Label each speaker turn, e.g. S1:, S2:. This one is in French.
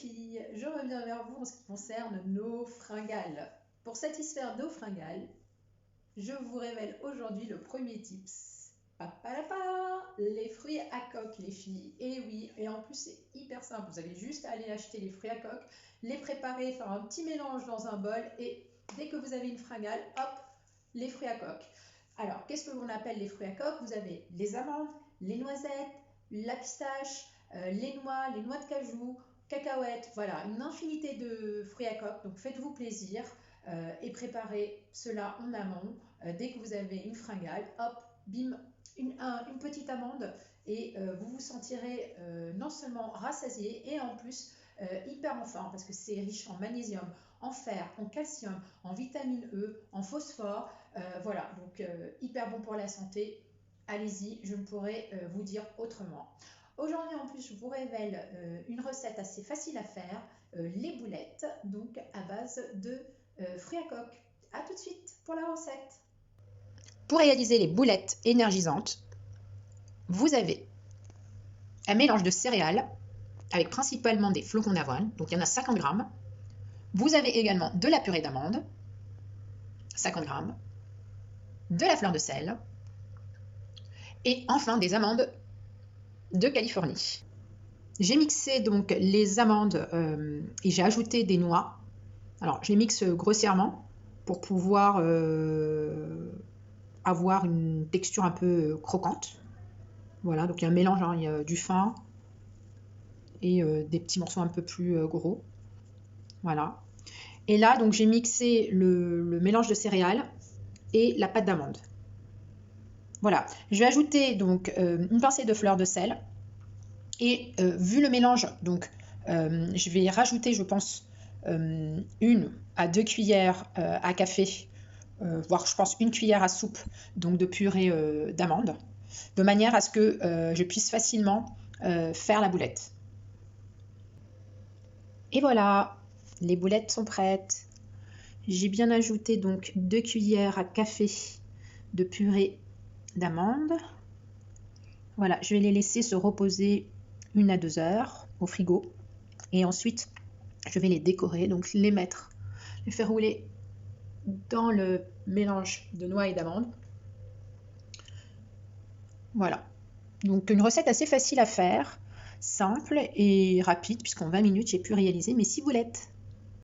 S1: filles, je reviens vers vous en ce qui concerne nos fringales. Pour satisfaire nos fringales, je vous révèle aujourd'hui le premier tips. Les fruits à coque, les filles. Et oui, et en plus c'est hyper simple. Vous avez juste à aller acheter les fruits à coque, les préparer, faire un petit mélange dans un bol et dès que vous avez une fringale, hop, les fruits à coque. Alors, qu'est-ce que l'on appelle les fruits à coque? Vous avez les amandes, les noisettes, la pistache, les noix de cajou, cacahuètes, voilà, une infinité de fruits à coque. Donc faites-vous plaisir et préparez cela en amont. Dès que vous avez une fringale, hop, bim, une petite amande et vous vous sentirez non seulement rassasié et en plus hyper en forme parce que c'est riche en magnésium, en fer, en calcium, en vitamine E, en phosphore. Voilà, donc hyper bon pour la santé. Allez-y, je ne pourrais vous dire autrement. Aujourd'hui en plus je vous révèle une recette assez facile à faire, les boulettes, donc à base de fruits à coque. A tout de suite pour la recette.
S2: Pour réaliser les boulettes énergisantes, vous avez un mélange de céréales avec principalement des flocons d'avoine, donc il y en a 50 grammes. Vous avez également de la purée d'amande, 50 grammes, de la fleur de sel et enfin des amandes de Californie. J'ai mixé donc les amandes et j'ai ajouté des noix. Alors je les mixe grossièrement pour pouvoir avoir une texture un peu croquante. Voilà, donc il y a un mélange, hein, il y a du fin et des petits morceaux un peu plus gros. Voilà. Et là, donc j'ai mixé le mélange de céréales et la pâte d'amande. Voilà. Je vais ajouter donc une pincée de fleur de sel. Et vu le mélange, donc je vais rajouter, je pense, 1 à 2 cuillères à café, voire je pense 1 cuillère à soupe donc de purée d'amande, de manière à ce que je puisse facilement faire la boulette. Et voilà, les boulettes sont prêtes. J'ai bien ajouté donc 2 cuillères à café de purée d'amande. Voilà, je vais les laisser se reposer 1 à 2 heures au frigo. Et ensuite, je vais les décorer, donc les faire rouler dans le mélange de noix et d'amandes. Voilà, donc une recette assez facile à faire, simple et rapide, puisqu'en 20 minutes, j'ai pu réaliser mes 6 boulettes.